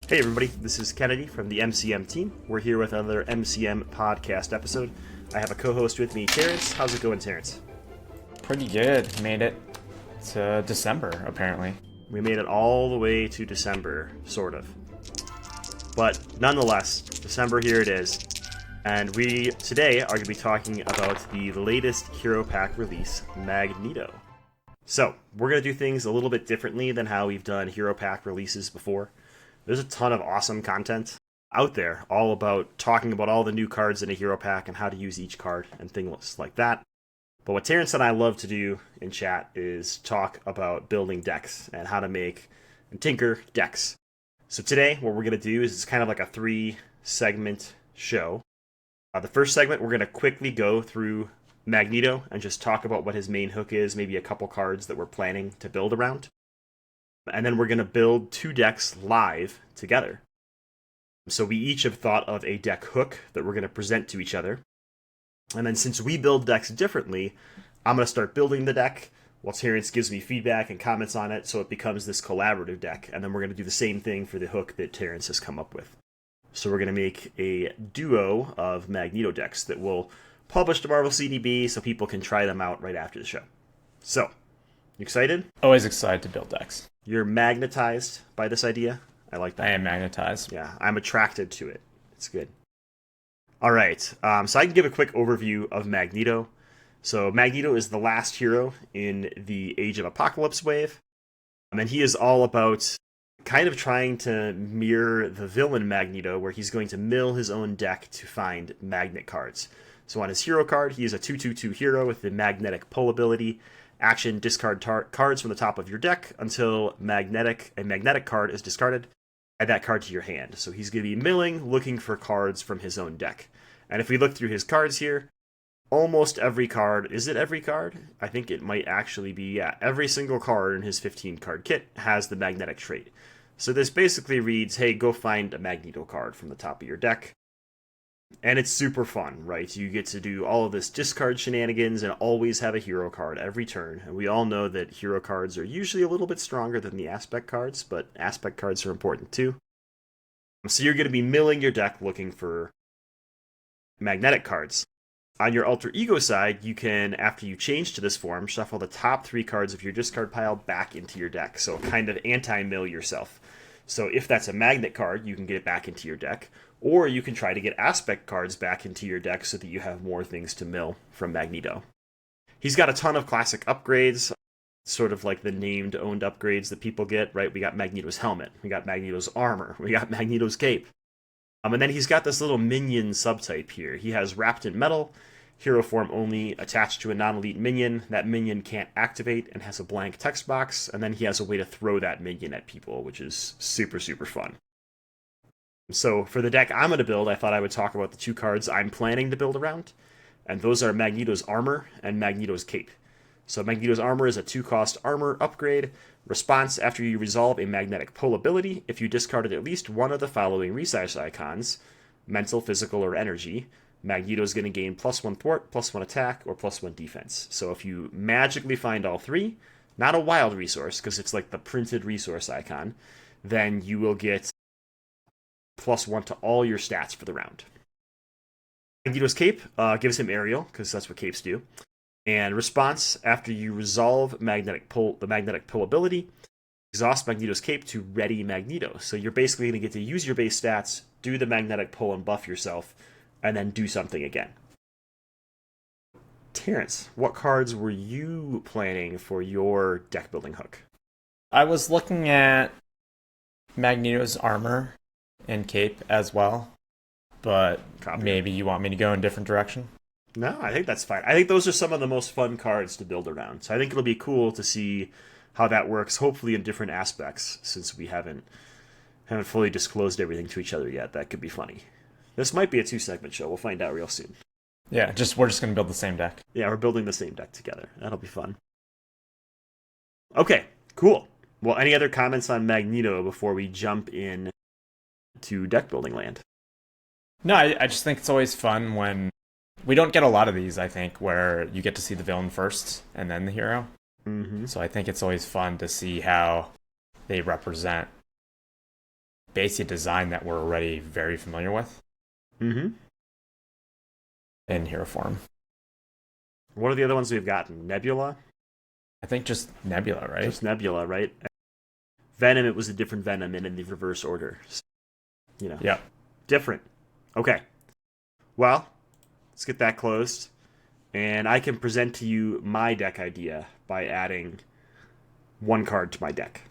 Hey everybody, this is Kennedy from the MCM team. We're here with another MCM Podcast episode. I have a co-host with me, Terrence. How's it going, Terrence? Pretty good. Made it to December, apparently. We made it all the way to December, sort of. But nonetheless, December, here it is. And we today are going to be talking about the latest Hero Pack release, Magneto. So, we're going to do things a little bit differently than how we've done Hero Pack releases before. There's a ton of awesome content out there, all about talking about all the new cards in a Hero Pack and how to use each card and things like that. But what Terrence and I love to do in chat is talk about building decks and how to make and tinker decks. So today, what we're going to do is it's kind of like a 3-segment show. The first segment, we're going to quickly go through Magneto and just talk about what his main hook is, maybe a couple cards that we're planning to build around. And then we're going to build 2 decks live together. So we each have thought of a deck hook that we're going to present to each other. And then since we build decks differently, I'm going to start building the deck while Terrence gives me feedback and comments on it, so it becomes this collaborative deck. And then we're going to do the same thing for the hook that Terrence has come up with. So we're going to make a duo of Magneto decks that we'll publish to Marvel CDB so people can try them out right after the show. So, you excited? Always excited to build decks. You're magnetized by this idea? I like that. I am magnetized. Yeah, I'm attracted to it. It's good. All right, so I can give a quick overview of Magneto. So Magneto is the last hero in the Age of Apocalypse wave. And he is all about kind of trying to mirror the villain Magneto, where he's going to mill his own deck to find magnet cards. So on his hero card, he is a 2/2/2 hero with the magnetic pull ability. Action, discard cards from the top of your deck until a magnetic card is discarded. Add that card to your hand. So he's going to be milling, looking for cards from his own deck. And if we look through his cards here, almost every card, is it every card? I think it might actually be, yeah, every single card in his 15-card kit has the magnetic trait. So this basically reads, hey, go find a Magneto card from the top of your deck. And it's super fun, right? You get to do all of this discard shenanigans and always have a hero card every turn. And we all know that hero cards are usually a little bit stronger than the aspect cards, but aspect cards are important too. So you're going to be milling your deck looking for magnetic cards. On your alter ego side, you can, after you change to this form, shuffle the top 3 cards of your discard pile back into your deck. So kind of anti-mill yourself. So if that's a magnet card, you can get it back into your deck. Or you can try to get aspect cards back into your deck so that you have more things to mill from Magneto. He's got a ton of classic upgrades, sort of like the named owned upgrades that people get, right? We got Magneto's helmet, we got Magneto's armor, we got Magneto's cape. And then he's got this little minion subtype here. He has wrapped in metal, hero form only, attached to a non-elite minion. That minion can't activate and has a blank text box. And then he has a way to throw that minion at people, which is super, super fun. So for the deck I'm going to build, I thought I would talk about the 2 cards I'm planning to build around. And those are Magneto's armor and Magneto's cape. So Magneto's armor is a 2-cost armor upgrade. Response after you resolve a magnetic pull ability. If you discarded at least one of the following research icons, mental, physical, or energy, Magneto's going to gain +1 thwart, +1 attack, or +1 defense. So if you magically find all 3, not a wild resource, because it's like the printed resource icon, then you will get +1 to all your stats for the round. Magneto's cape gives him aerial, because that's what capes do. And response, after you resolve the magnetic pull ability, exhaust Magneto's cape to ready Magneto. So you're basically going to get to use your base stats, do the magnetic pull and buff yourself, and then do something again. Terrence, what cards were you planning for your deck building hook? I was looking at Magneto's armor and cape as well, but maybe you want me to go in a different direction? No, I think that's fine. I think those are some of the most fun cards to build around. So I think it'll be cool to see how that works, hopefully in different aspects, since we haven't fully disclosed everything to each other yet. That could be funny. This might be a 2-segment show. We'll find out real soon. Yeah, we're just going to build the same deck. Yeah, we're building the same deck together. That'll be fun. Okay, cool. Well, any other comments on Magneto before we jump in to deck building land? No, I just think it's always fun when we don't get a lot of these, I think, where you get to see the villain first and then the hero. Mm-hmm. So I think it's always fun to see how they represent basic design that we're already very familiar with. Mm-hmm. In hero form. What are the other ones we've gotten? Nebula? I think just Nebula, right? Just Nebula, right? Venom, it was a different Venom and in the reverse order. So, Yeah. Different. Okay. Well, let's get that closed. And I can present to you my deck idea by adding one card to my deck.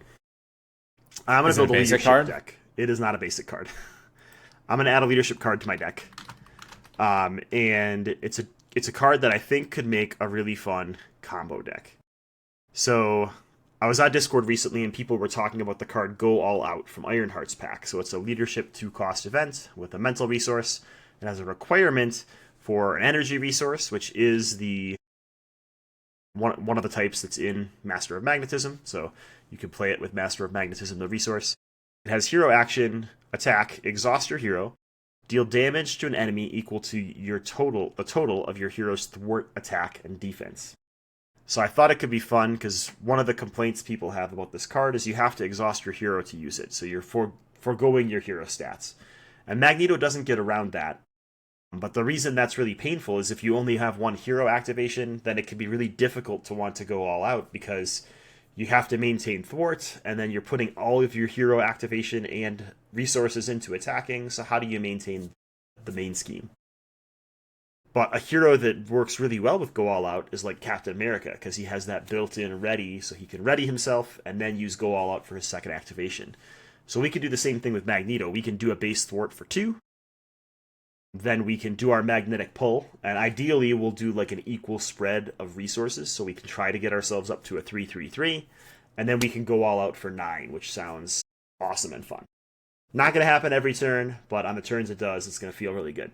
I'm going to build a leadership card deck. It is not a basic card. I'm going to add a leadership card to my deck. And it's a card that I think could make a really fun combo deck. So I was on Discord recently and people were talking about the card Go All Out from Ironheart's pack. So it's a leadership 2-cost event with a mental resource. It has a requirement for an energy resource, which is the one of the types that's in Master of Magnetism. So you can play it with Master of Magnetism, the resource. It has hero action, attack, exhaust your hero, deal damage to an enemy equal to the total of your hero's thwart, attack, and defense. So I thought it could be fun because one of the complaints people have about this card is you have to exhaust your hero to use it. So you're foregoing your hero stats. And Magneto doesn't get around that. But the reason that's really painful is if you only have one hero activation, then it can be really difficult to want to go all out because you have to maintain thwart, and then you're putting all of your hero activation and resources into attacking. So how do you maintain the main scheme? But a hero that works really well with Go All Out is like Captain America, because he has that built-in ready, so he can ready himself and then use Go All Out for his second activation. So we could do the same thing with Magneto. We can do a base thwart for 2. Then we can do our magnetic pull, and ideally we'll do like an equal spread of resources, so we can try to get ourselves up to a 3-3-3, and then we can go all out for 9, which sounds awesome and fun. Not going to happen every turn, but on the turns it does, it's going to feel really good.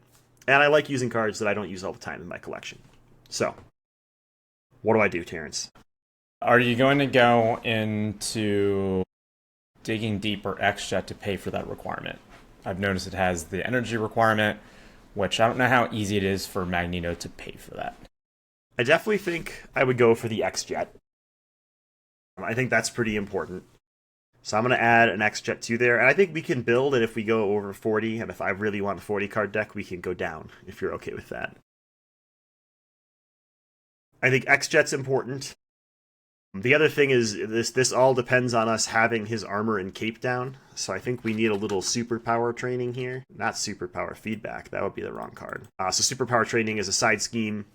And I like using cards that I don't use all the time in my collection. So, what do I do, Terrence? Are you going to go into digging deep or X-Jet to pay for that requirement? I've noticed it has the energy requirement, which I don't know how easy it is for Magneto to pay for that. I definitely think I would go for the X-Jet. I think that's pretty important. So I'm going to add an X-Jet 2 there, and I think we can build it if we go over 40, and if I really want a 40-card deck, we can go down, if you're okay with that. I think X-Jet's important. The other thing is, this all depends on us having his armor and cape down, so I think we need a little superpower training here. Not superpower feedback, that would be the wrong card. So superpower training is a side scheme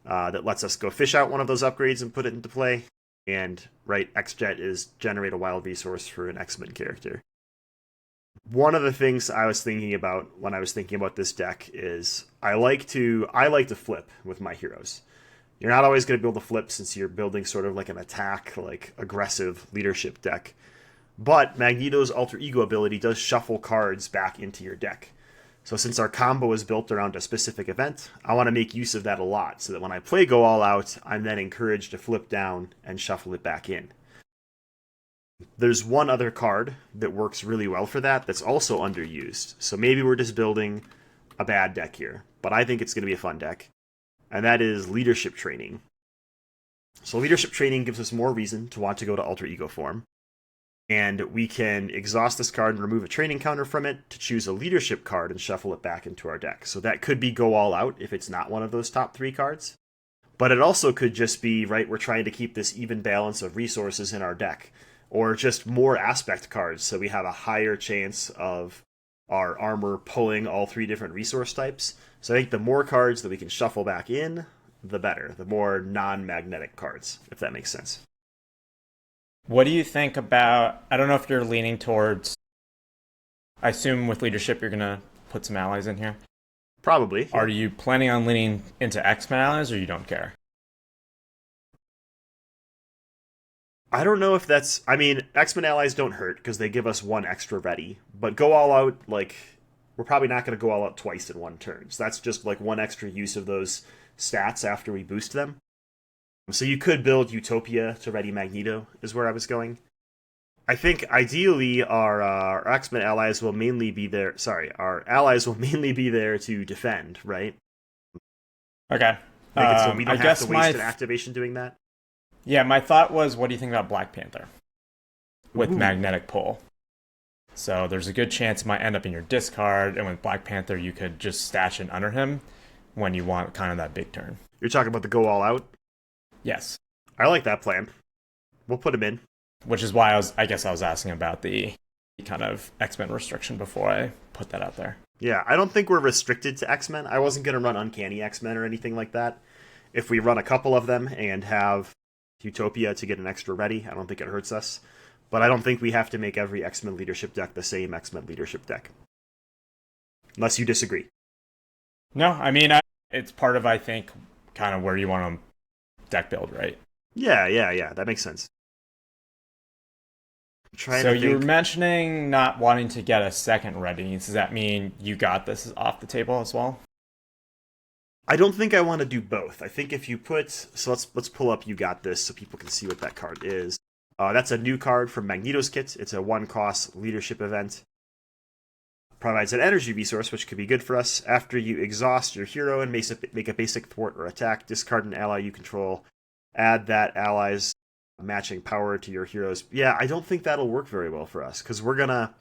that lets us go fish out one of those upgrades and put it into play. And, right, X-Jet is generate a wild resource for an X-Men character. One of the things I was thinking about when I was thinking about this deck is I like to flip with my heroes. You're not always going to be able to flip since you're building sort of like an attack, like aggressive leadership deck. But Magneto's alter ego ability does shuffle cards back into your deck. So since our combo is built around a specific event, I want to make use of that a lot so that when I play Go All Out, I'm then encouraged to flip down and shuffle it back in. There's one other card that works really well for that that's also underused. So maybe we're just building a bad deck here, but I think it's going to be a fun deck. And that is Leadership Training. So Leadership Training gives us more reason to want to go to Alter Ego form. And we can exhaust this card and remove a training counter from it to choose a leadership card and shuffle it back into our deck. So that could be Go All Out if it's not one of those top 3 cards. But it also could just be, right, we're trying to keep this even balance of resources in our deck. Or just more aspect cards so we have a higher chance of our armor pulling all 3 different resource types. So I think the more cards that we can shuffle back in, the better. The more non-magnetic cards, if that makes sense. What do you think about, I don't know if you're leaning towards, I assume with leadership you're going to put some allies in here? Probably. Yeah. Are you planning on leaning into X-Men allies or you don't care? I don't know if that's, I mean, X-Men allies don't hurt because they give us 1 extra ready. But Go All Out, like, we're probably not going to go all out twice in 1 turn. So that's just like 1 extra use of those stats after we boost them. So you could build Utopia to ready Magneto, is where I was going. I think ideally our X-Men allies will mainly be there. Our allies will mainly be there to defend, right? Okay. So we don't have to waste an activation doing that. Yeah, my thought was, what do you think about Black Panther with magnetic pull? So there's a good chance it might end up in your discard, and with Black Panther, you could just stash it under him when you want kind of that big turn. You're talking about the go all out? Yes. I like that plan. We'll put him in. Which is why I guess I was asking about the kind of X-Men restriction before I put that out there. Yeah, I don't think we're restricted to X-Men. I wasn't going to run Uncanny X-Men or anything like that. If we run a couple of them and have Utopia to get an extra ready, I don't think it hurts us. But I don't think we have to make every X-Men leadership deck the same X-Men leadership deck. Unless you disagree. No, I mean, it's part of, I think, kind of where you want to deck build, right? Yeah. That makes sense. So you were mentioning not wanting to get a second ready. Does that mean you got this off the table as well? I don't think I want to do both. I think if you put... So let's pull up You Got This so people can see what that card is. That's a new card from Magneto's kit. It's a 1-cost leadership event. Provides an energy resource, which could be good for us. After you exhaust your hero and make a basic thwart or attack, discard an ally you control. Add that ally's matching power to your heroes. Yeah, I don't think that'll work very well for us, because we're gonna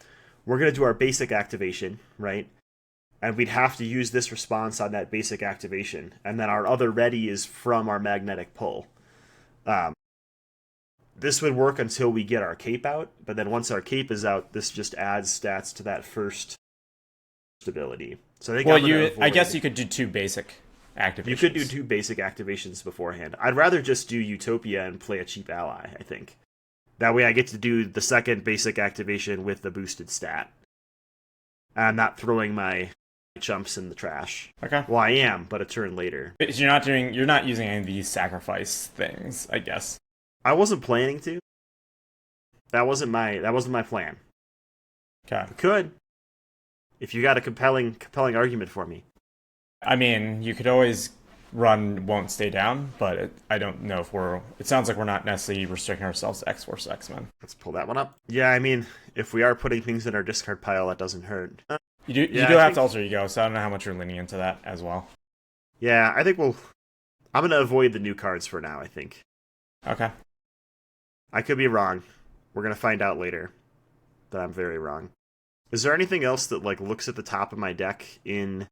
do our basic activation, right? And we'd have to use this response on that basic activation, and then our other ready is from our magnetic pull. This would work until we get our cape out, but then once our cape is out, this just adds stats to that first ability. So I think I guess you could do 2 basic activations. You could do 2 basic activations beforehand. I'd rather just do Utopia and play a cheap ally, I think. That way I get to do the second basic activation with the boosted stat. I'm not throwing my chumps in the trash. Okay. Well, I am, but a turn later. But you're not using any of these sacrifice things, I guess. I wasn't planning to. That wasn't my plan. Okay. I could. If you got a compelling argument for me. I mean, you could always run Won't Stay Down, but I don't know if it sounds like we're not necessarily restricting ourselves to X-Force X-Men. Let's pull that one up. Yeah, I mean, if we are putting things in our discard pile, that doesn't hurt. You do have to alter ego, so I don't know how much you're leaning into that as well. Yeah, I think I'm going to avoid the new cards for now, I think. Okay. I could be wrong. We're going to find out later that I'm very wrong. Is there anything else that looks at the top of my deck in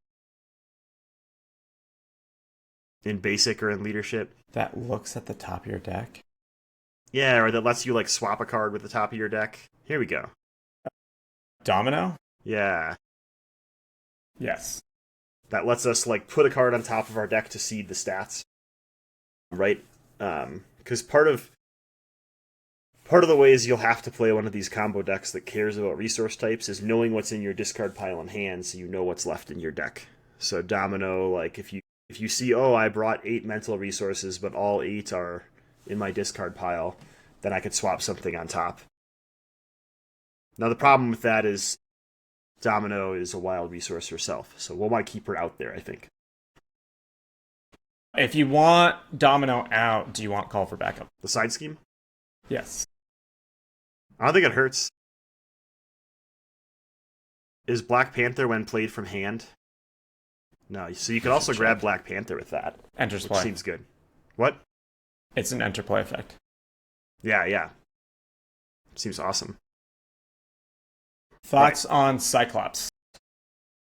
basic or in leadership? That looks at the top of your deck? Yeah, or that lets you swap a card with the top of your deck. Here we go. Domino? Yeah. Yes. That lets us put a card on top of our deck to seed the stats. Right? Because part of the ways you'll have to play one of these combo decks that cares about resource types is knowing what's in your discard pile in hand, so you know what's left in your deck. So Domino, if you see, I brought 8 mental resources, but all 8 are in my discard pile, then I could swap something on top. Now the problem with that is Domino is a wild resource herself, so we'll want to keep her out there, I think. If you want Domino out, do you want Call for Backup? The side scheme? Yes. I don't think it hurts. Is Black Panther when played from hand? No, so you could also grab Black Panther with that. Enters play. Seems good. What? It's an enter play effect. Yeah. Seems awesome. Thoughts on Cyclops?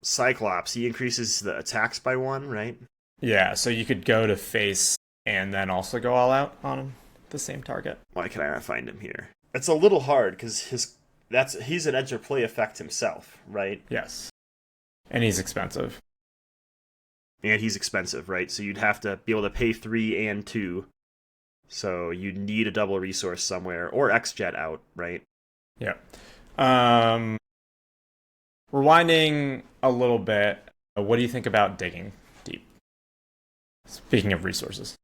Cyclops, he increases the attacks by 1, right? Yeah, so you could go to face and then also go all out on him, the same target. Why can I not find him here? It's a little hard because he's an enter play effect himself, right? Yes. And he's expensive. And he's expensive, right? So you'd have to be able to pay 3 and 2. So you'd need a double resource somewhere, or X-Jet out, right? Yeah. Rewinding a little bit, what do you think about digging deep? Speaking of resources.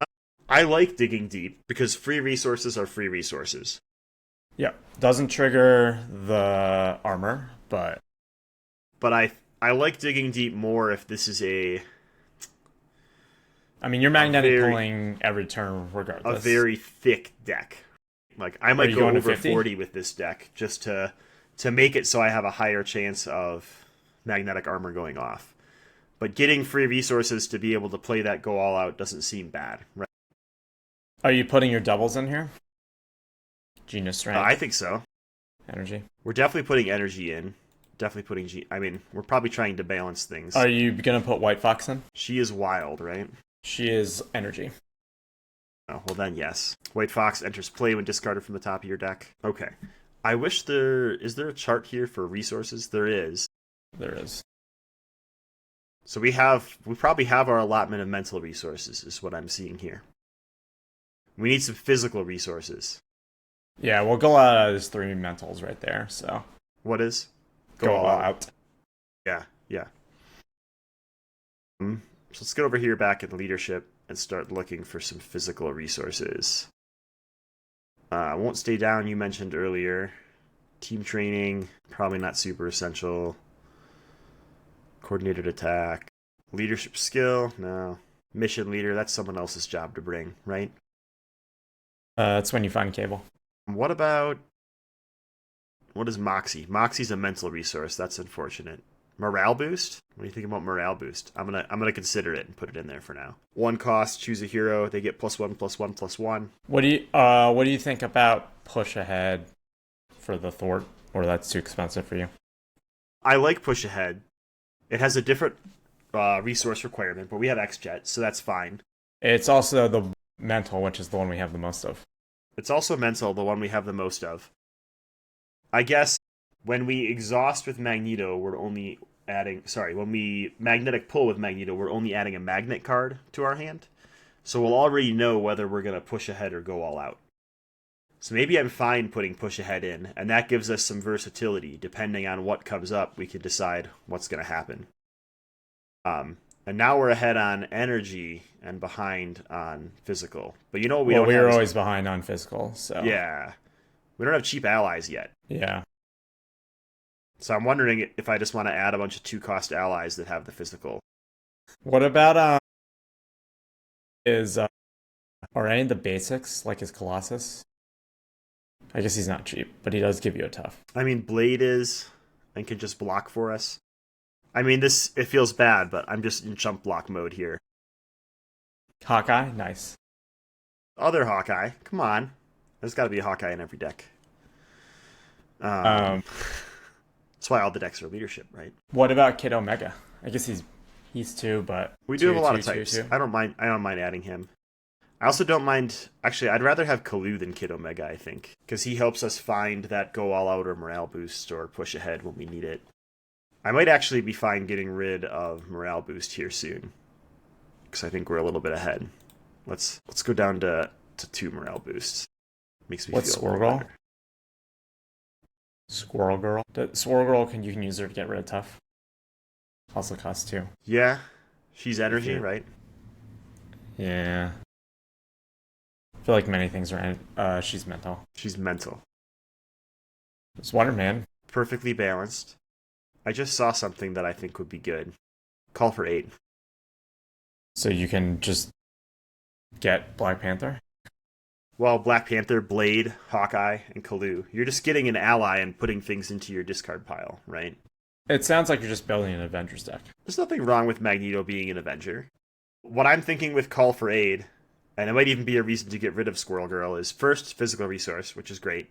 I like digging deep because free resources are free resources. Yeah. Doesn't trigger the armor, but I like digging deep more if this is I mean, you're magnetic pulling every turn regardless. A very thick deck. I might go over 50? 40 with this deck just to make it so I have a higher chance of magnetic armor going off. But getting free resources to be able to play that go all out doesn't seem bad, right? Are you putting your doubles in here? Genius Strength? I think so. energy. We're definitely putting energy in. Definitely putting I mean, we're probably trying to balance things. Are you going to put White Fox in? She is wild, right? She is energy. Oh, well then, yes. White Fox enters play when discarded from the top of your deck. Okay. I wish is there a chart here for resources? There is. There is. So we probably have our allotment of mental resources, is what I'm seeing here. We need some physical resources. Yeah, we'll go out. There's 3 mentals right there, so. What is? Go all out. Yeah. So let's get over here back in leadership and start looking for some physical resources. Won't stay down, you mentioned earlier. Team training, probably not super essential. Coordinated attack. Leadership skill, no. Mission leader, that's someone else's job to bring, right? That's when you find Cable. What is Moxie? Moxie's a mental resource, that's unfortunate. Morale boost? What do you think about morale boost? I'm gonna consider it and put it in there for now. 1 cost, choose a hero. They get +1/+1/+1. What do you think about push ahead for the Thwart? Or that's too expensive for you? I like push ahead. It has a different resource requirement, but we have X-Jet, so that's fine. It's also the mental, which is the one we have the most of. It's also mental, the one we have the most of. I guess when we exhaust with Magneto, when we magnetic pull with Magneto, we're only adding a magnet card to our hand. So we'll already know whether we're going to push ahead or go all out. So maybe I'm fine putting push ahead in, and that gives us some versatility. Depending on what comes up, we can decide what's going to happen. And now we're ahead on energy and behind on physical. But we were always behind on physical, so. Yeah. We don't have cheap allies yet. Yeah. So I'm wondering if I just want to add a bunch of 2-cost allies that have the physical. What about are any of the basics, like his Colossus? I guess he's not cheap, but he does give you a tough. I mean, Blade is, and can just block for us. I mean, it feels bad, but I'm just in chump block mode here. Hawkeye, nice. Other Hawkeye, come on. There's got to be a Hawkeye in every deck. That's why all the decks are leadership, right? What about Kid Omega? I guess he's 2, but we do have a lot of types. Two. I don't mind adding him. I also don't mind. Actually, I'd rather have Kalu than Kid Omega, I think, because he helps us find that go all out or morale boost or push ahead when we need it. I might actually be fine getting rid of morale boost here soon, because I think we're a little bit ahead. Let's go down to 2 morale boosts. Makes me What's feel Squirrel Girl? Squirrel Girl. Squirrel Girl, you can use her to get rid of tough. Also costs 2. Yeah, she's energy, right? Yeah. I feel like many things are. She's mental. She's mental. It's Wonder Man. Perfectly balanced. I just saw something that I think would be good. Call for 8. So you can just get Black Panther? Well, Black Panther, Blade, Hawkeye, and Kalu. You're just getting an ally and putting things into your discard pile, right? It sounds like you're just building an Avengers deck. There's nothing wrong with Magneto being an Avenger. What I'm thinking with Call for Aid, and it might even be a reason to get rid of Squirrel Girl, is first, physical resource, which is great.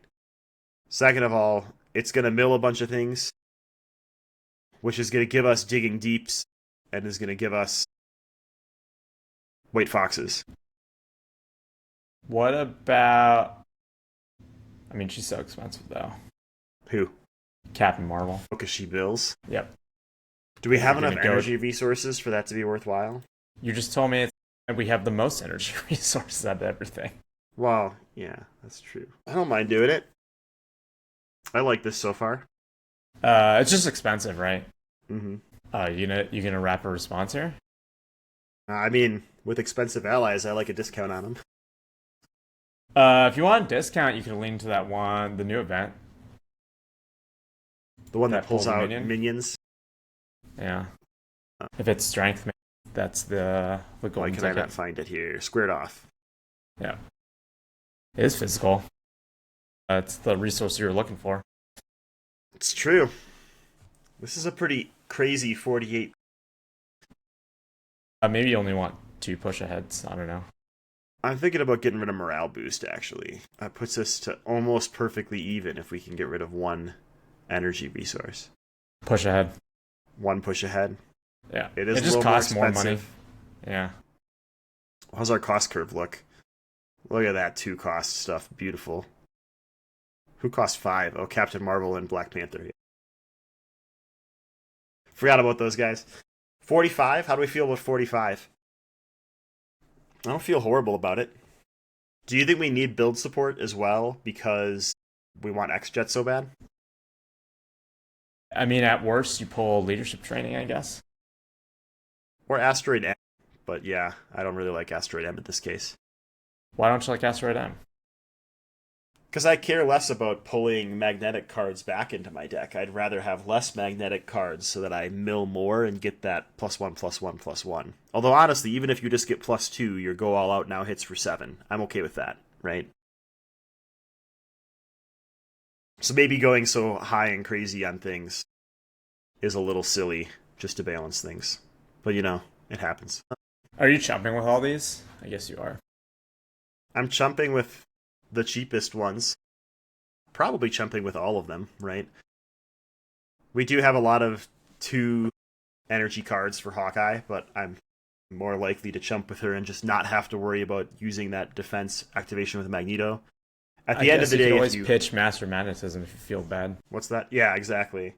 Second of all, it's going to mill a bunch of things, which is going to give us Digging Deeps, and is going to give us White Foxes. What about... I mean, she's so expensive, though. Who? Captain Marvel. Because she bills? Yep. Do we have enough energy resources for that to be worthwhile? You just told me we have the most energy resources out of everything. Well, yeah, that's true. I don't mind doing it. I like this so far. It's just expensive, right? Mm-hmm. You gonna wrap a response here? I mean, with expensive allies, I like a discount on them. If you want a discount, you can lean to that one, the new event. The one that pulls out minions? Yeah. If it's strength, that's the golden Why can ticket. I not find it here? Squared off. Yeah. It is physical. It's the resource you're looking for. It's true. This is a pretty crazy 48. Maybe you only want 2 push aheads. I don't know. I'm thinking about getting rid of morale boost, actually. That puts us to almost perfectly even if we can get rid of one energy resource. Push ahead. One push ahead. Yeah. It is It just costs more money. Yeah. How's our cost curve look? Look at that 2 cost stuff. Beautiful. Who cost 5? Oh, Captain Marvel and Black Panther. Forgot about those guys. 45? How do we feel about 45? I don't feel horrible about it. Do you think we need build support as well because we want X-Jet so bad? I mean, at worst, you pull leadership training, I guess. Or Asteroid M. But yeah, I don't really like Asteroid M in this case. Why don't you like Asteroid M? Because I care less about pulling magnetic cards back into my deck. I'd rather have less magnetic cards so that I mill more and get that +1/+1/+1. Although honestly, even if you just get +2, your go all out now hits for 7. I'm okay with that, right? So maybe going so high and crazy on things is a little silly just to balance things. But you know, it happens. Are you chumping with all these? I guess you are. I'm chumping with the cheapest ones. Probably chumping with all of them, right? We do have a lot of 2 energy cards for Hawkeye, but I'm more likely to chump with her and just not have to worry about using that defense activation with Magneto. At the end of the day, you can always pitch Master Magnetism if you feel bad. What's that? Yeah, exactly.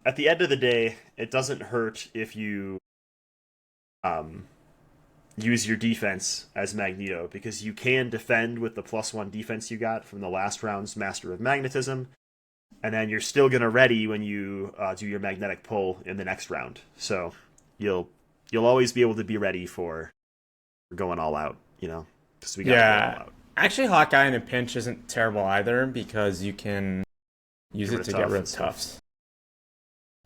At the end of the day, it doesn't hurt if you use your defense as Magneto, because you can defend with the +1 defense you got from the last round's Master of Magnetism, and then you're still going to ready when you do your magnetic pull in the next round. So you'll always be able to be ready for going all out, you know, because we got to go all out. Actually, Hawkeye in a pinch isn't terrible either, because you can use it to get rid of Tufts,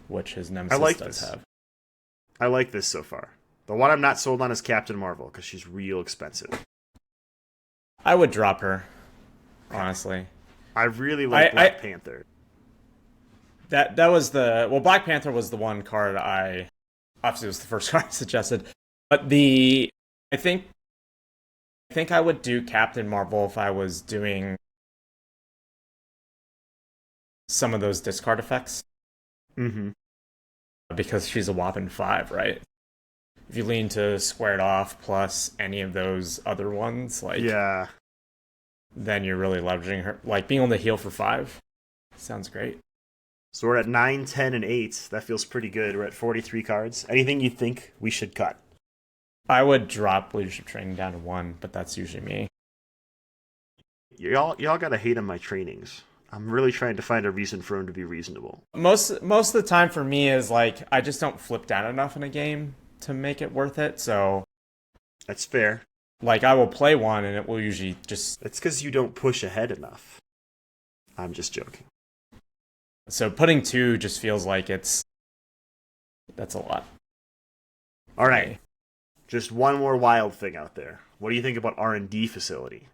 which his Nemesis does have. I like this so far. The one I'm not sold on is Captain Marvel, because she's real expensive. I would drop her, honestly. I really like Black Panther. That was Black Panther was the one card obviously it was the first card I suggested, but I think I would do Captain Marvel if I was doing some of those discard effects. Mm-hmm. Because she's a whopping 5, right? If you lean to squared off plus any of those other ones, then you're really leveraging her. Like, being able to heal for 5 sounds great. So we're at 9, 10, and 8. That feels pretty good. We're at 43 cards. Anything you think we should cut? I would drop leadership training down to 1, but that's usually me. Y'all gotta hate on my trainings. I'm really trying to find a reason for them to be reasonable. Most of the time for me is like, I just don't flip down enough in a game to make it worth it, so... That's fair. Like, I will play one and it will usually just... It's because you don't push ahead enough. I'm just joking. So putting 2 just feels like that's a lot. Alright. Okay. Just one more wild thing out there. What do you think about R&D facility?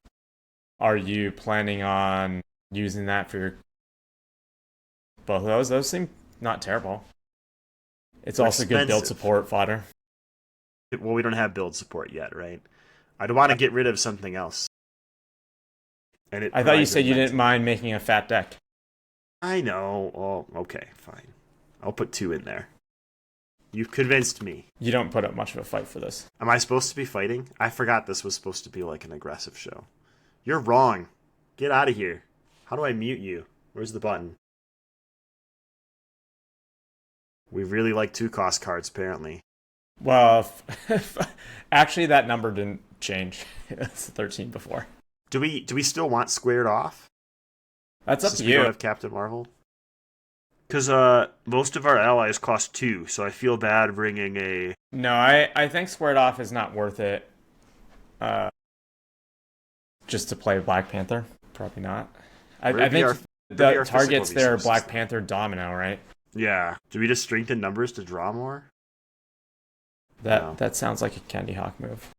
Are you planning on using that for your... Both of those? Those seem not terrible. It's also good build support fodder. Well, we don't have build support yet, right? I'd want to get rid of something else. And I thought you said you didn't mind making a fat deck. I know. Oh, okay, fine. I'll put 2 in there. You've convinced me. You don't put up much of a fight for this. Am I supposed to be fighting? I forgot this was supposed to be like an aggressive show. You're wrong. Get out of here. How do I mute you? Where's the button? We really like 2 cost cards, apparently. Well, actually, that number didn't change. It's 13 before. Do we still want squared off? That's up to you. We don't have Captain Marvel. Because most of our allies cost 2, so I feel bad bringing a... No, I think squared off is not worth it. Just to play Black Panther, probably not. I think the targets there are Black Panther, Domino, right? Yeah. Do we just strengthen numbers to draw more? That sounds like a Candy Hawk move.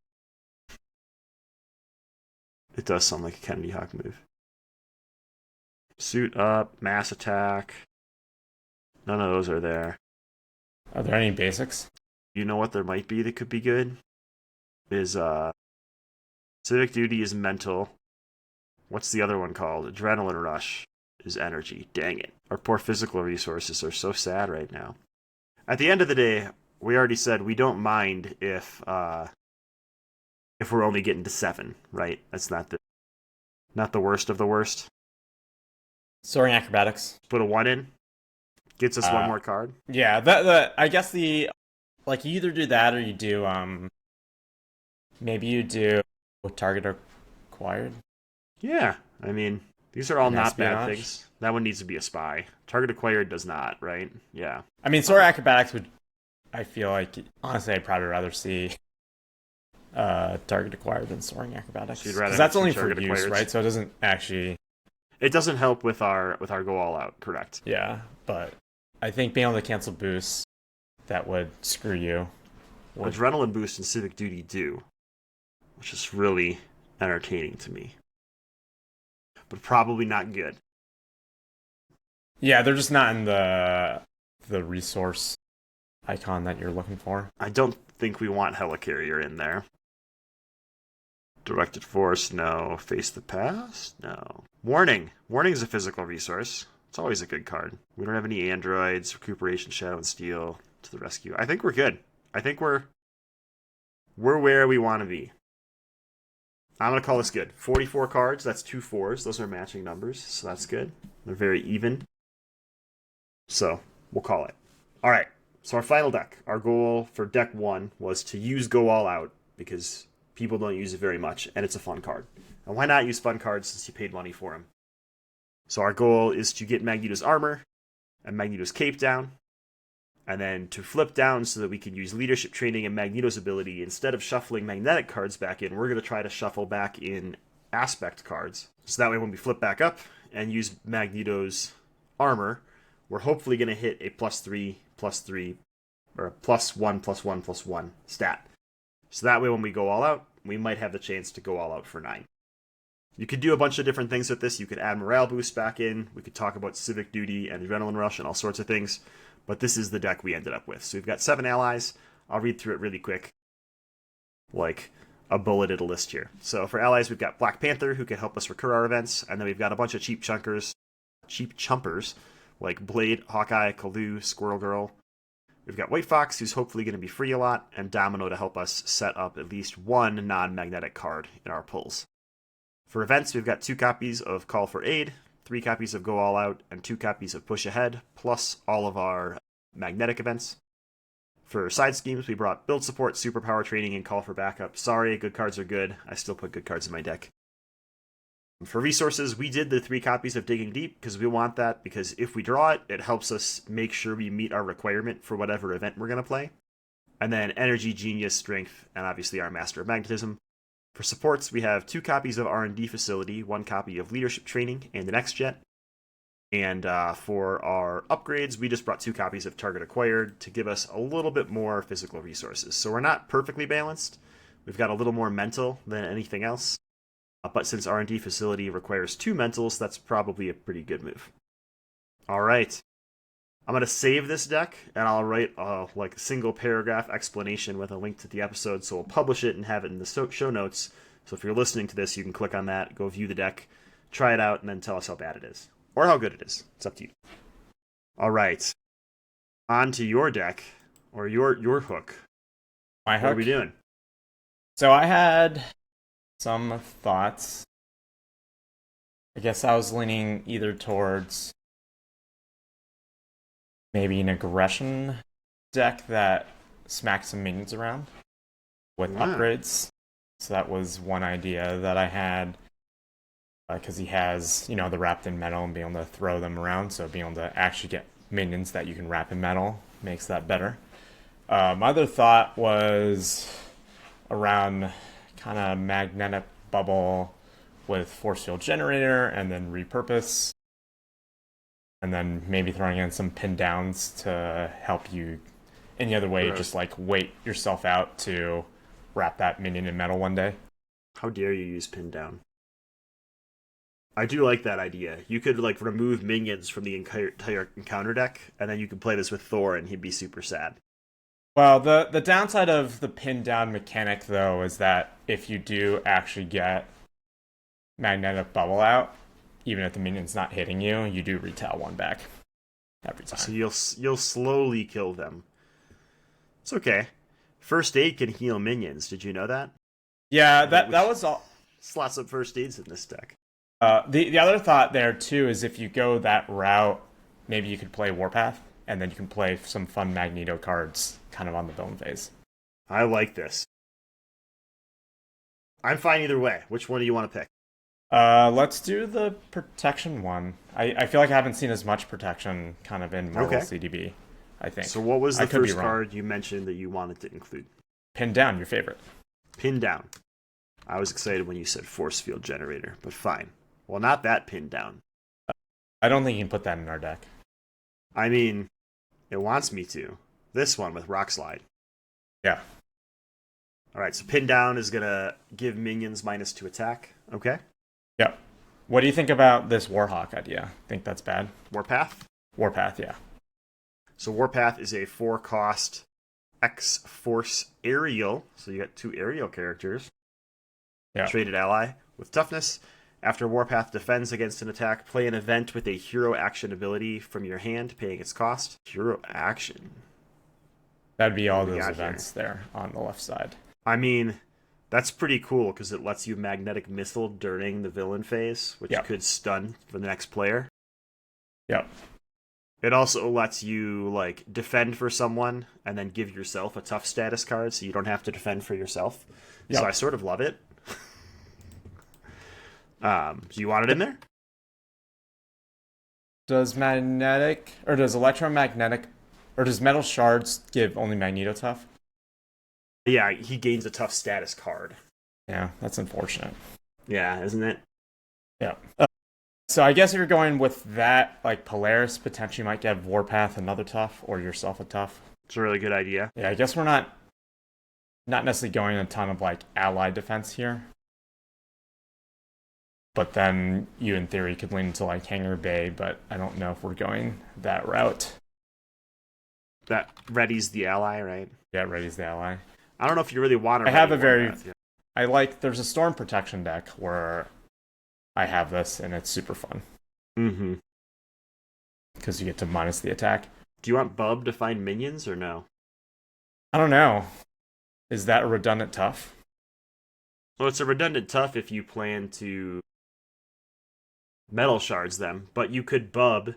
It does sound like a Kennedy Hawk move. Suit up, mass attack. None of those are there. Are there any basics? You know what there might be that could be good? Is Civic Duty is mental. What's the other one called? Adrenaline Rush is energy. Dang it. Our poor physical resources are so sad right now. At the end of the day, we already said we don't mind if we're only getting to 7, right? That's not the worst of the worst. Soaring acrobatics. Put a 1 in. Gets us one more card. Yeah, I guess you either do that or you do maybe you do target acquired. Yeah, I mean, these are all not espionage. bad things. That one needs to be a spy. Target acquired does not, right? Yeah. I mean, soaring acrobatics would. I feel like honestly, I'd probably rather see target acquired than soaring acrobatics. So you'd rather because that's have only two for target use, acquireds? right? So it doesn't actually. It doesn't help with our go all out, correct? Yeah, but I think being able to cancel boosts that would screw you. Adrenaline boost and Civic Duty do, which is really entertaining to me, but probably not good. Yeah, they're just not in the resource icon that you're looking for. I don't think we want Helicarrier in there. Directed Force, no. Face the Past, no. Warning. Warning is a physical resource. It's always a good card. We don't have any androids. Recuperation, Shadow, and Steel to the rescue. I think we're good. I think we're where we want to be. I'm going to call this good. 44 cards. That's 2 4s. Those are matching numbers, so that's good. They're very even. So, we'll call it. All right. So our final deck. Our goal for deck 1 was to use Go All Out because people don't use it very much, and it's a fun card. And why not use fun cards since you paid money for them? So our goal is to get Magneto's armor and Magneto's cape down, and then to flip down so that we can use leadership training and Magneto's ability. Instead of shuffling magnetic cards back in, we're going to try to shuffle back in aspect cards. So that way when we flip back up and use Magneto's armor, we're hopefully going to hit a +3/+3, or a +1/+1/+1 stat. So that way when we go all out, we might have the chance to go all out for 9. You could do a bunch of different things with this. You could add morale boost back in. We could talk about Civic Duty and Adrenaline Rush and all sorts of things. But this is the deck we ended up with. So we've got 7 allies. I'll read through it really quick, like a bulleted list here. So for allies, we've got Black Panther, who can help us recur our events. And then we've got a bunch of cheap chumpers, like Blade, Hawkeye, Kalu, Squirrel Girl. We've got White Fox, who's hopefully going to be free a lot, and Domino to help us set up at least one non-magnetic card in our pulls. For events, we've got 2 copies of Call for Aid, 3 copies of Go All Out, and 2 copies of Push Ahead, plus all of our magnetic events. For side schemes, we brought Build Support, Superpower Training, and Call for Backup. Sorry, good cards are good. I still put good cards in my deck. For resources, we did the 3 copies of Digging Deep because we want that, because if we draw it, it helps us make sure we meet our requirement for whatever event we're going to play. And then Energy, Genius, Strength, and obviously our Master of Magnetism. For supports, we have 2 copies of R&D Facility, 1 copy of Leadership Training, and the Next Jet. And for our upgrades, we just brought 2 copies of Target Acquired to give us a little bit more physical resources. So we're not perfectly balanced. We've got a little more mental than anything else. But since R&D Facility requires 2 mentals, that's probably a pretty good move. All right. I'm going to save this deck, and I'll write a single paragraph explanation with a link to the episode, so we'll publish it and have it in the show notes. So if you're listening to this, you can click on that, go view the deck, try it out, and then tell us how bad it is. Or how good it is. It's up to you. All right. On to your deck, or your hook. My hook? What are we doing? So I had some thoughts. I guess I was leaning either towards maybe an aggression deck that smacks some minions around with upgrades. So that was one idea that I had, because he has, the wrapped in metal and being able to throw them around. So being able to actually get minions that you can wrap in metal makes that better. My other thought was around kind of magnetic bubble with force field generator and then repurpose. And then maybe throwing in some pin downs to help you any other way, just wait yourself out to wrap that minion in metal one day. How dare you use pin down? I do like that idea. You could remove minions from the entire encounter deck, and then you could play this with Thor and he'd be super sad. Well, the downside of the pin down mechanic, though, is that if you do actually get Magneto bubble out, even if the minion's not hitting you, you do retail one back every time. So you'll slowly kill them. It's okay. First aid can heal minions. Did you know that? Yeah, that was all. Slots of first aids in this deck. The other thought there too is if you go that route, maybe you could play Warpath, and then you can play some fun Magneto cards kind of on the villain phase. I like this. I'm fine either way. Which one do you want to pick? Let's do the protection one. I feel like I haven't seen as much protection kind of in Marvel CDB, I think. So what was the first card you mentioned that you wanted to include? Pin down, your favorite. Pin down. I was excited when you said force field generator, but fine. Well, not that pin down. I don't think you can put that in our deck. I mean, it wants me to. This one with Rock Slide. Yeah. Alright, so pin down is going to give minions -2 attack. Okay. Yeah. What do you think about this Warhawk idea? Think that's bad? Warpath? Warpath, yeah. So Warpath is a 4-cost X-Force aerial. So you got 2 aerial characters. Yeah. Traded ally with toughness. After Warpath defends against an attack, play an event with a hero action ability from your hand, paying its cost. Hero action. That'd be all those events there on the left side. I mean, that's pretty cool because it lets you magnetic missile during the villain phase, which could stun for the next player. Yep. It also lets you like defend for someone and then give yourself a tough status card so you don't have to defend for yourself. Yep. So I sort of love it. So you want it in there? Does electromagnetic or does metal shards give only Magneto tough? Yeah, he gains a tough status card. Yeah, that's unfortunate. Yeah, isn't it? Yeah. So I guess if you're going with that, like Polaris potentially might give Warpath another tough or yourself a tough. It's a really good idea. Yeah, I guess we're not necessarily going a ton of like allied defense here. But then you, in theory, could lean into like Hangar Bay, but I don't know if we're going that route. That readies the ally, right? Yeah, readies the ally. I don't know if you really want to. There's a Storm Protection deck where I have this, and it's super fun. Mm-hmm. Because you get to minus the attack. Do you want Bub to find minions or no? I don't know. Is that a redundant tough? Well, it's a redundant tough if you plan to metal shards them, but you could Bub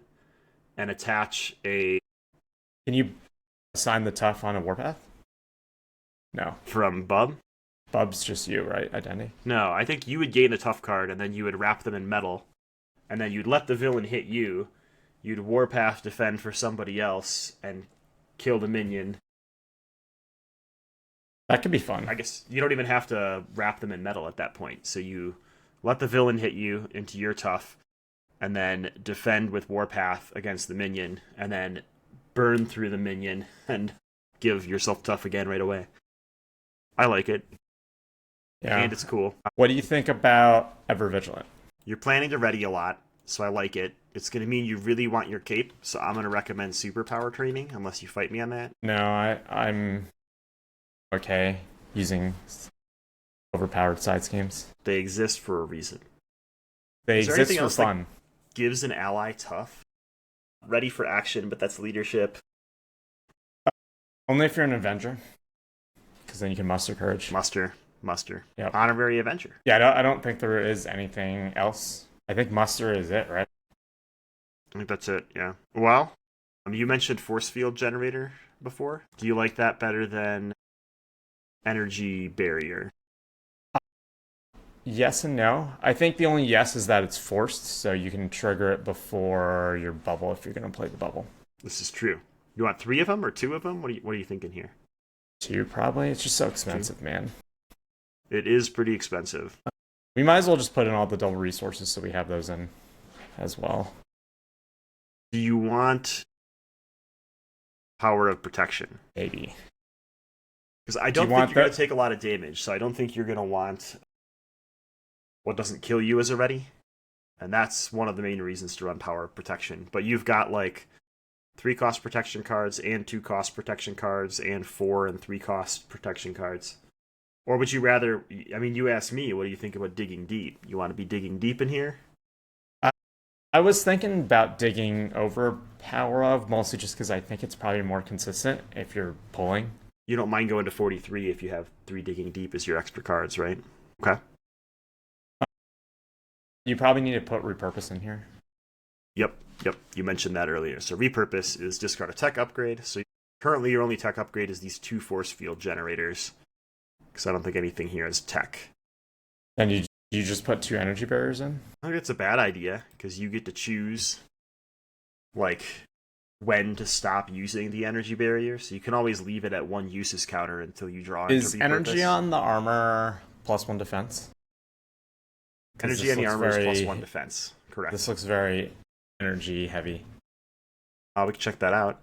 and attach a... Can you assign the tough on a Warpath? No. From Bub? Bub's just you, right? Identity? No, I think you would gain a tough card, and then you would wrap them in metal, and then you'd let the villain hit you, you'd Warpath defend for somebody else, and kill the minion. That could be fun. I guess you don't even have to wrap them in metal at that point, so you let the villain hit you into your tough, and then defend with Warpath against the minion, and then burn through the minion, and give yourself tough again right away. I like it. Yeah. And it's cool. What do you think about Ever Vigilant? You're planning to ready a lot, so I like it. It's going to mean you really want your cape, so I'm going to recommend superpower training, unless you fight me on that. No, I'm okay using overpowered side schemes. They exist for a reason. They exist for fun. That gives an ally tough? Ready for action, but that's leadership. Only if you're an Avenger. Because then you can muster courage. Muster. Yep. Honorary Avenger. Yeah, I don't think there is anything else. I think muster is it, right? I think that's it, yeah. Well, you mentioned force field generator before. Do you like that better than energy barrier? Yes and no. I think the only yes is that it's forced, so you can trigger it before your bubble if you're going to play the bubble. This is true. You want 3 of them or 2 of them? What are you thinking here? 2 probably. It's just so expensive, 2. Man. It is pretty expensive. We might as well just put in all the double resources so we have those in as well. Do you want power of protection? Maybe. Because I don't think you're going to take a lot of damage, so I don't think you're going to want what doesn't kill you as a ready. And that's one of the main reasons to run power of protection. But you've got like 3-cost protection cards and 2-cost protection cards and 4 and 3-cost protection cards? Or would you rather, I mean, you asked me, what do you think about digging deep? You want to be digging deep in here? I was thinking about digging over Power of, mostly just because I think it's probably more consistent if you're pulling. You don't mind going to 43 if you have 3 digging deep as your extra cards, right? Okay. You probably need to put repurpose in here. Yep. You mentioned that earlier. So repurpose is discard a tech upgrade. So currently your only tech upgrade is these 2 force field generators, because I don't think anything here is tech. And you just put 2 energy barriers in? I think it's a bad idea, because you get to choose like when to stop using the energy barrier. So you can always leave it at 1 uses counter until you draw into repurpose. Is energy on the armor +1 defense? Energy on the armor is +1 defense. Correct. This looks very energy heavy. We can check that out.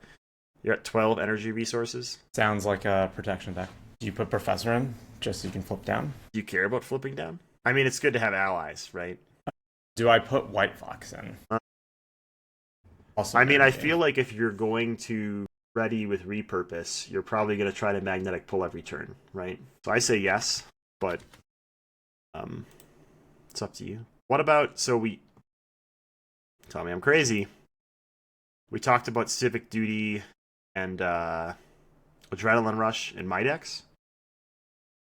You're at 12 energy resources. Sounds like a protection deck. Do you put Professor in just so you can flip down? Do you care about flipping down? I mean, it's good to have allies, right? Do I put White Fox in? I mean, I feel like if you're going to ready with repurpose, you're probably going to try to magnetic pull every turn, right? So I say yes, but it's up to you. What about, tell me I'm crazy. We talked about Civic Duty and Adrenaline Rush in my decks.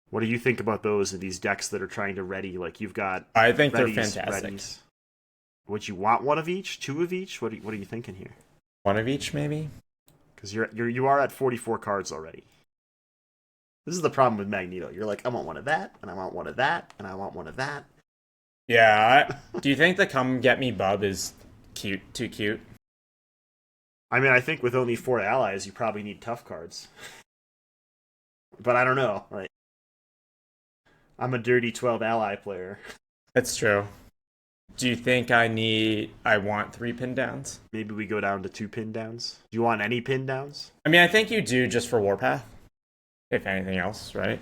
What do you think about those in these decks that are trying to ready? Like you've got, I think they're fantastic. Readies. Would you want 1 of each, 2 of each? What are you thinking here? 1 of each, maybe. Because you are at 44 cards already. This is the problem with Magneto. You're like, I want 1 of that, and I want 1 of that, and I want 1 of that. Yeah. Do you think the Come Get Me Bub is cute? Too cute? I mean, I think with only 4 allies, you probably need tough cards. But I don't know. Like, I'm a dirty 12 ally player. That's true. Do you think I want 3 pin downs? Maybe we go down to 2 pin downs. Do you want any pin downs? I mean, I think you do just for Warpath. If anything else, right?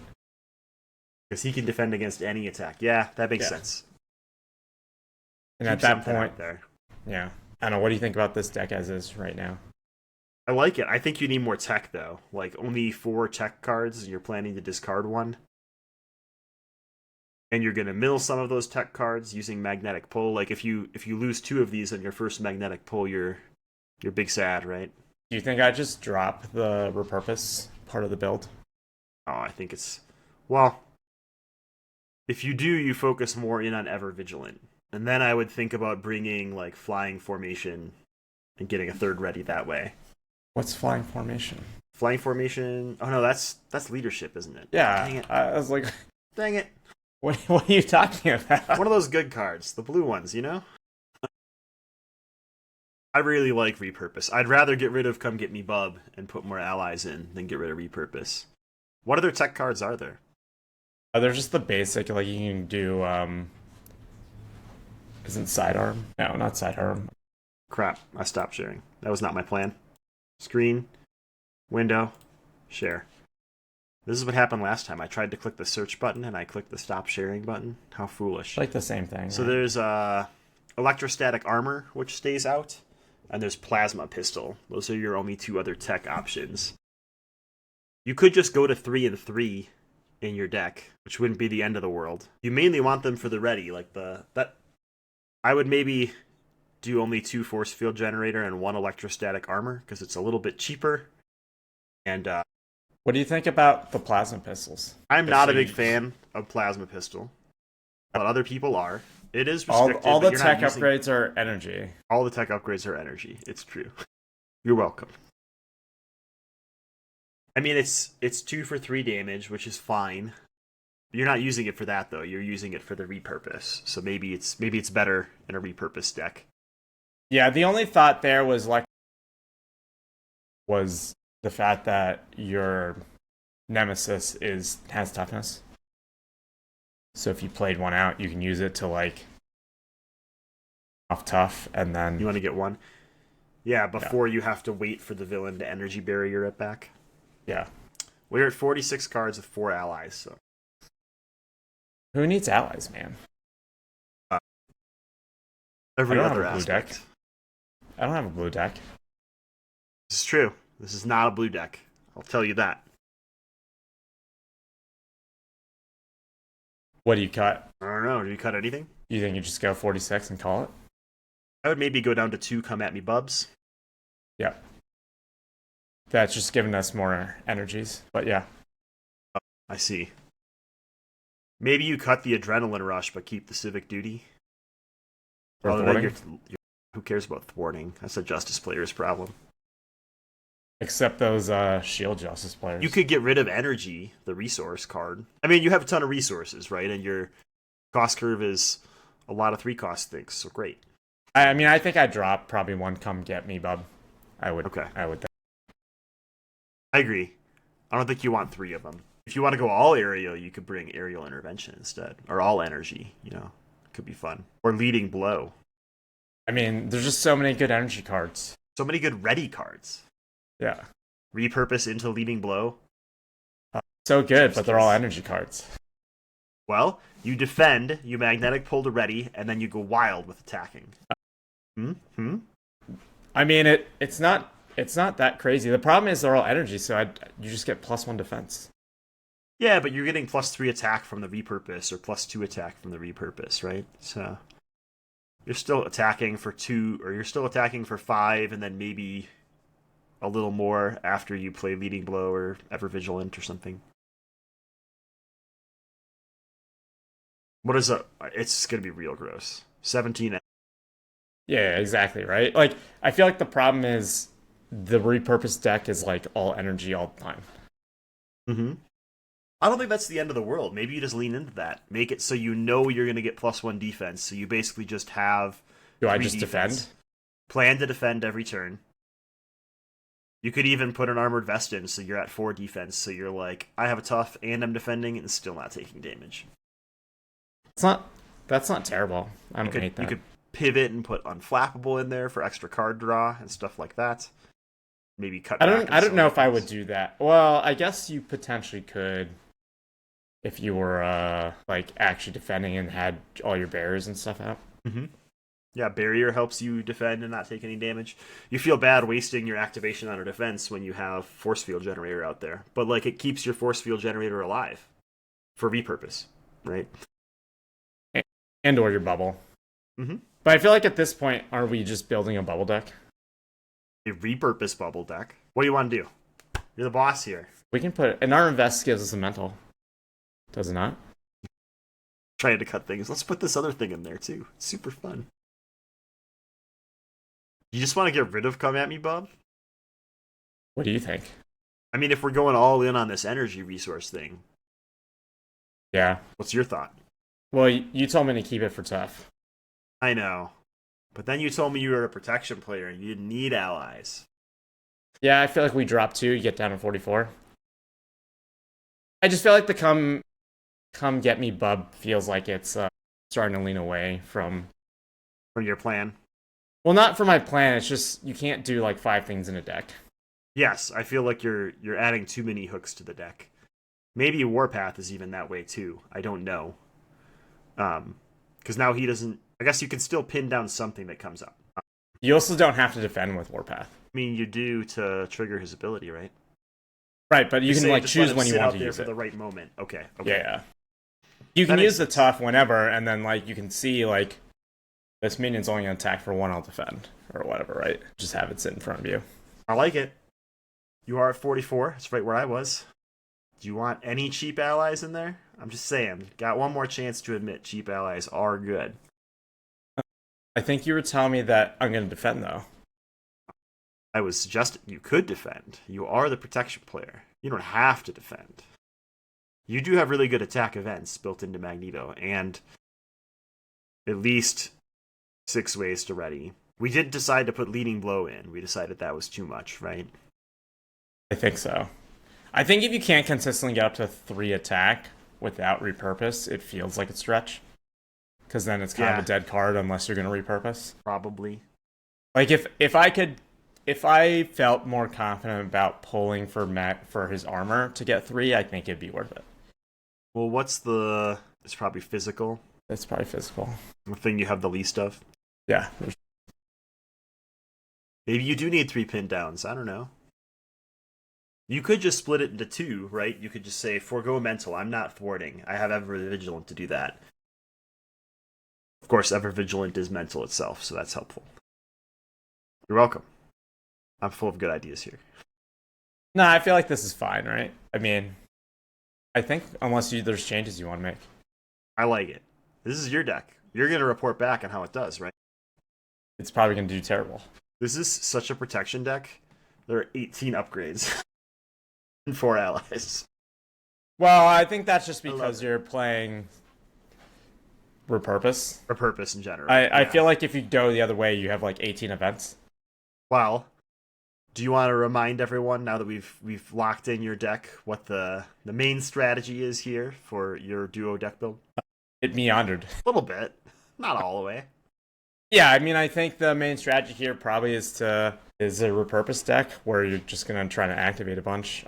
Because he can defend against any attack. Yeah, that makes sense. And Keep at that point, there. Yeah. I don't know. What do you think about this deck as is right now? I like it. I think you need more tech, though. Like, only 4 tech cards, and you're planning to discard 1. And you're going to mill some of those tech cards using magnetic pull. Like, if you lose 2 of these on your first magnetic pull, you're big sad, right? Do you think I just drop the repurpose part of the build? Oh, I think it's... Well, if you do, you focus more in on Ever Vigilant. And then I would think about bringing, like, Flying Formation and getting a 3rd ready that way. What's Flying Formation? Flying Formation... Oh, no, that's Leadership, isn't it? Yeah. Dang it. I was like... Dang it. What are you talking about? One of those good cards. The blue ones, you know? I really like Repurpose. I'd rather get rid of Come Get Me Bub and put more allies in than get rid of Repurpose. What other tech cards are there? They're just the basic, like you can do, isn't Sidearm? No, not Sidearm. Crap, I stopped sharing. That was not my plan. Screen, window, share. This is what happened last time. I tried to click the search button and I clicked the stop sharing button. How foolish. Like the same thing. So right? There's electrostatic armor, which stays out, and there's plasma pistol. Those are your only 2 other tech options. You could just go to 3 and 3 in your deck, which wouldn't be the end of the world. You mainly want them for the ready, like I would maybe do only 2 force field generator and 1 electrostatic armor because it's a little bit cheaper. And what do you think about the plasma pistols? I'm not a big fan of plasma pistol, but other people are. It is restricted. All the tech upgrades are energy. All the tech upgrades are energy. It's true. You're welcome. I mean, it's 2 for 3 damage, which is fine. You're not using it for that though. You're using it for the repurpose. So maybe it's better in a repurpose deck. Yeah, the only thought there was the fact that your nemesis has toughness. So if you played 1 out, you can use it to off tough, and then you want to get 1. Yeah, before you have to wait for the villain to energy barrier it back. Yeah. We're at 46 cards with 4 allies, so. Who needs allies, man? Every other aspect. Deck. I don't have a blue deck. This is true. This is not a blue deck. I'll tell you that. What do you cut? I don't know. Do you cut anything? You think you just go 46 and call it? I would maybe go down to 2 come at me bubs. Yeah. That's just giving us more energies. But yeah. I see. Maybe you cut the adrenaline rush, but keep the civic duty. Who cares about thwarting? That's a justice player's problem. Except those shield justice players. You could get rid of energy, the resource card. I mean, you have a ton of resources, right? And your cost curve is a lot of 3-cost things, so great. I mean, I think I'd drop probably 1 come get me bub. I would. Okay. I would. I agree. I don't think you want 3 of them. If you want to go all aerial, you could bring aerial intervention instead. Or all energy, Could be fun. Or leading blow. I mean, there's just so many good energy cards. So many good ready cards. Yeah. Repurpose into leading blow. So good, but they're all energy cards. Well, you defend, you magnetic pull to ready, and then you go wild with attacking. I mean, it's not that crazy. The problem is they're all energy, so you just get +1 defense. Yeah, but you're getting +3 attack from the repurpose or +2 attack from the repurpose, right? So you're still attacking for 2, or you're still attacking for 5, and then maybe a little more after you play leading blow or ever vigilant or something. What is it's gonna be real gross. 17. Yeah, exactly, right? Like, I feel like the problem is the repurposed deck is like all energy all the time. Mm-hmm. I don't think that's the end of the world. Maybe you just lean into that. Make it so you're going to get +1 defense. So you basically just have... Do I just defend? Plan to defend every turn. You could even put an armored vest in, so you're at 4 defense. So you're like, I have a tough, and I'm defending, and still not taking damage. That's not terrible. I don't hate that. You could pivot and put Unflappable in there for extra card draw and stuff like that. Maybe cut back. I don't know if I would do that. Well, I guess you potentially could if you were like actually defending and had all your barriers and stuff out. Mm-hmm. Yeah, barrier helps you defend and not take any damage. You feel bad wasting your activation on a defense when you have force field generator out there, but like it keeps your force field generator alive for repurpose, right? And or your bubble. Mm-hmm. But I feel like at this point, are we just building a bubble deck? A repurpose bubble deck. What do you want to do? You're the boss here. We can put an our invest gives us a mental. Does it not? Trying to cut things. Let's put this other thing in there too. It's super fun. You just want to get rid of come at me, Bob? What do you think? I mean, if we're going all in on this energy resource thing. Yeah. What's your thought? Well, you told me to keep it for tough. I know. But then you told me you were a protection player and you didn't need allies. Yeah, I feel like we drop 2, you get down to 44. I just feel like the come get me bub feels like it's starting to lean away from your plan. Well, not for my plan. It's just you can't do like 5 things in a deck. Yes, I feel like you're adding too many hooks to the deck. Maybe Warpath is even that way too. I don't know. Because now he doesn't. I guess you can still pin down something that comes up. You also don't have to defend with Warpath. I mean, you do to trigger his ability, right? Right, but you can like choose when you want to use it it for the right moment. Okay. Yeah. You can use the tough whenever, and then like you can see like this minion's only going to attack for 1, I'll defend or whatever, right? Just have it sit in front of you. I like it. You are at 44. That's right where I was. Do you want any cheap allies in there? I'm just saying. Got one more chance to admit cheap allies are good. I think you were telling me that I'm going to defend, though. I was suggesting you could defend. You are the protection player. You don't have to defend. You do have really good attack events built into Magneto, and at least 6 ways to ready. We did decide to put leading blow in. We decided that was too much, right? I think so. I think if you can't consistently get up to 3 attack without repurpose, it feels like a stretch. Because then it's kind of a dead card unless you're going to repurpose. Probably. Like if I felt more confident about pulling for his armor to get 3, I think it'd be worth it. Well, it's probably physical. It's probably physical. The thing you have the least of. Yeah. Maybe you do need 3 pin downs. I don't know. You could just split it into 2, right? You could just say, forego mental. I'm not thwarting. I have ever vigilant to do that. Of course, ever vigilant is mental itself, so that's helpful. You're welcome. I'm full of good ideas here. No, I feel like this is fine, right? I mean, I think unless there's changes you want to make. I like it. This is your deck. You're going to report back on how it does, right? It's probably going to do terrible. This is such a protection deck. There are 18 upgrades and 4 allies. Well, I think that's just because you're playing repurpose. Repurpose in general. I feel like if you go the other way, you have like 18 events. Well, do you want to remind everyone, now that we've locked in your deck, what the main strategy is here for your duo deck build? It meandered. A little bit. Not all the way. Yeah, I mean, I think the main strategy here probably is a repurpose deck where you're just going to try to activate a bunch.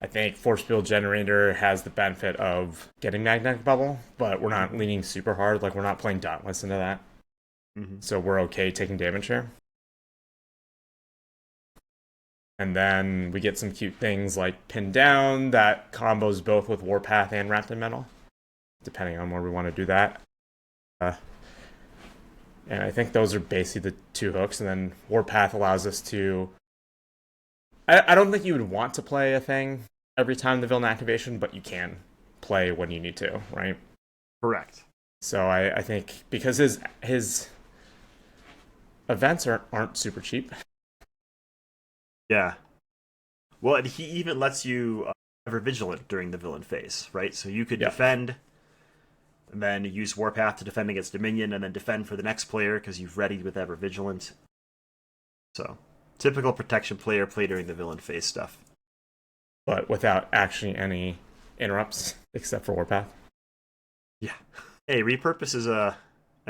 I think Force Field Generator has the benefit of getting Magnetic Bubble, but we're not leaning super hard. Like, we're not playing Dauntless into that. Mm-hmm. So we're okay taking damage here. And then we get some cute things like Pin Down that combos both with Warpath and Wrapped in Metal, depending on where we want to do that. And I think those are basically the 2 hooks. And then Warpath allows us to... I don't think you would want to play a thing every time the villain activation, but you can play when you need to, right? Correct. So I think because his events aren't super cheap. Yeah. Well, and he even lets you ever vigilant during the villain phase, right? So you could defend, and then use Warpath to defend against Dominion, and then defend for the next player because you've readied with ever vigilant. So, typical protection player play during the villain phase stuff. But without actually any interrupts, except for Warpath. Yeah. Hey, repurpose is an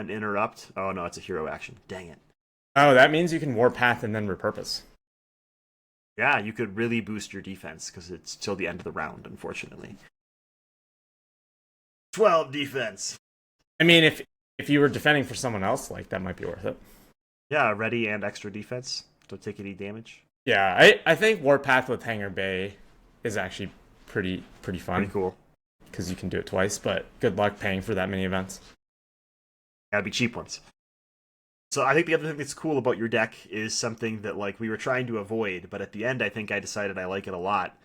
interrupt. Oh no, it's a hero action. Dang it. Oh, that means you can Warpath and then repurpose. Yeah, you could really boost your defense because it's till the end of the round, unfortunately. 12 defense. I mean, if you were defending for someone else, like, that might be worth it. Yeah, ready and extra defense. Don't take any damage. Yeah, I think Warpath with Hangar Bay is actually pretty fun. Pretty cool. Because you can do it twice, but good luck paying for that many events. Gotta be cheap ones. So I think the other thing that's cool about your deck is something that, like, we were trying to avoid, but at the end I think I decided I like it a lot,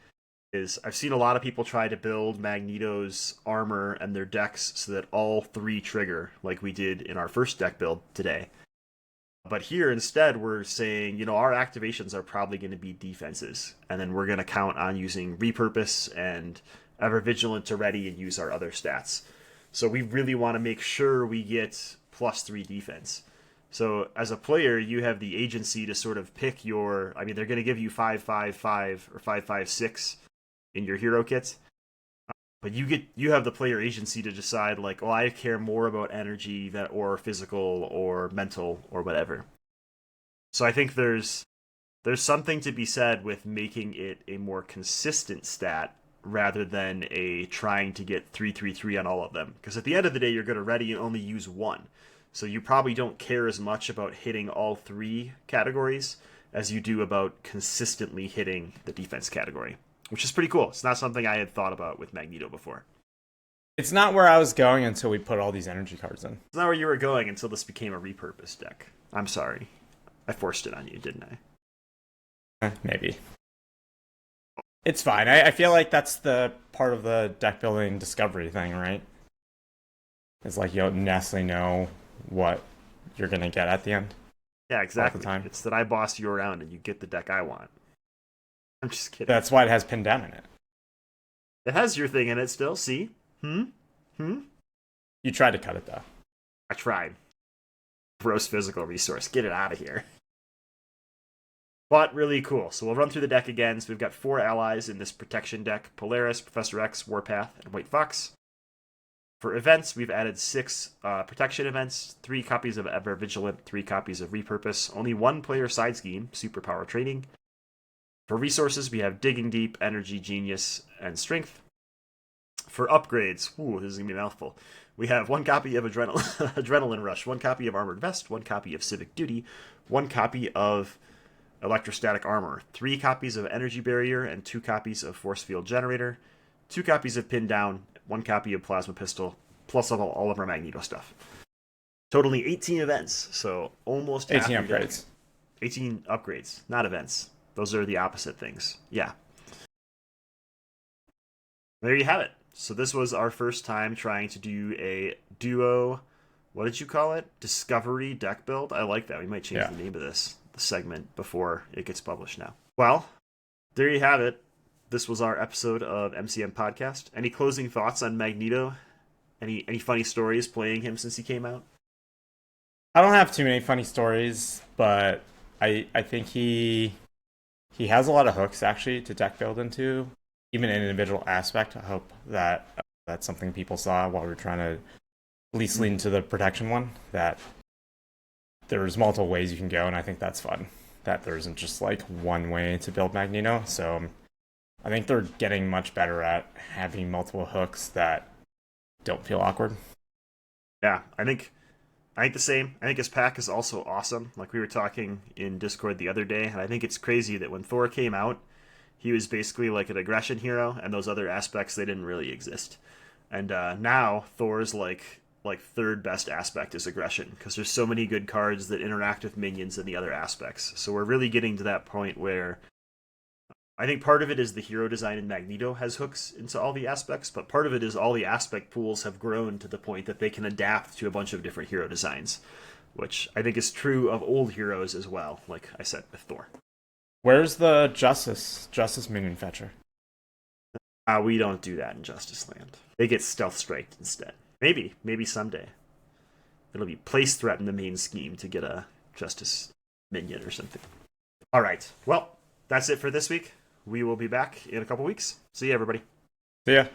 is I've seen a lot of people try to build Magneto's armor and their decks so that all 3 trigger, like we did in our first deck build today. But here, instead, we're saying, our activations are probably going to be defenses, and then we're going to count on using Repurpose and Ever Vigilant to ready and use our other stats. So we really want to make sure we get +3 defense. So as a player, you have the agency to sort of pick they're going to give you 5/5/5 or 5/5/6 in your hero kit. But you have the player agency to decide, like, well, I care more about energy or physical or mental or whatever. So I think there's something to be said with making it a more consistent stat rather than a trying to get 3/3/3 on all of them. Because at the end of the day, you're going to ready and only use 1. So you probably don't care as much about hitting all 3 categories as you do about consistently hitting the defense category, which is pretty cool. It's not something I had thought about with Magneto before. It's not where I was going until we put all these energy cards in. It's not where you were going until this became a repurposed deck. I'm sorry. I forced it on you, didn't I? Maybe. It's fine. I feel like that's the part of the deck building discovery thing, right? It's like you don't necessarily know what you're going to get at the end. Yeah, exactly. All the time. It's that I boss you around and you get the deck I want. I'm just kidding. That's why it has Pin Down in it. It has your thing in it still, see? You tried to cut it, though. I tried. Gross physical resource. Get it out of here. But really cool. So we'll run through the deck again. So we've got 4 allies in this protection deck. Polaris, Professor X, Warpath, and White Fox. For events, we've added 6 protection events, 3 copies of Ever Vigilant, 3 copies of Repurpose, only 1 player side scheme, Superpower Training. For resources, we have Digging Deep, Energy, Genius, and Strength. For upgrades, this is going to be a mouthful. We have 1 copy of Adrenaline Rush, 1 copy of Armored Vest, 1 copy of Civic Duty, 1 copy of electrostatic armor, 3 copies of energy barrier, and 2 copies of force field generator, 2 copies of pin down, 1 copy of plasma pistol, plus all of our Magneto stuff. Totaling 18 events, so almost 18 half upgrades. 18 upgrades, not events. Those are the opposite things. Yeah. There you have it. So this was our first time trying to do a duo, what did you call it? Discovery deck build? I like that. We might change the name of the segment before it gets published now. Well, there you have it. This was our episode of MCM Podcast. Any closing thoughts on Magneto? Any funny stories playing him since he came out? I don't have too many funny stories, but I think he has a lot of hooks actually to deck build into, even an individual aspect. I hope that that's something people saw while we were trying to at least lean to the protection one, that there's multiple ways you can go, and I think that's fun, that there isn't just like one way to build Magneto. So I think they're getting much better at having multiple hooks that don't feel awkward. Yeah, I think the same. I think his pack is also awesome. Like we were talking in Discord the other day, and I think it's crazy that when Thor came out, he was basically like an aggression hero, and those other aspects, they didn't really exist. And now Thor's like third best aspect is aggression, because there's so many good cards that interact with minions and the other aspects. So we're really getting to that point where I think part of it is the hero design in Magneto has hooks into all the aspects, but part of it is all the aspect pools have grown to the point that they can adapt to a bunch of different hero designs, which I think is true of old heroes as well, like I said with Thor. Where's the Justice minion fetcher? We don't do that in Justice Land. They get stealth striked instead. Maybe someday. It'll be place threat in the main scheme to get a Justice minion or something. All right, well, that's it for this week. We will be back in a couple weeks. See you, everybody. See ya.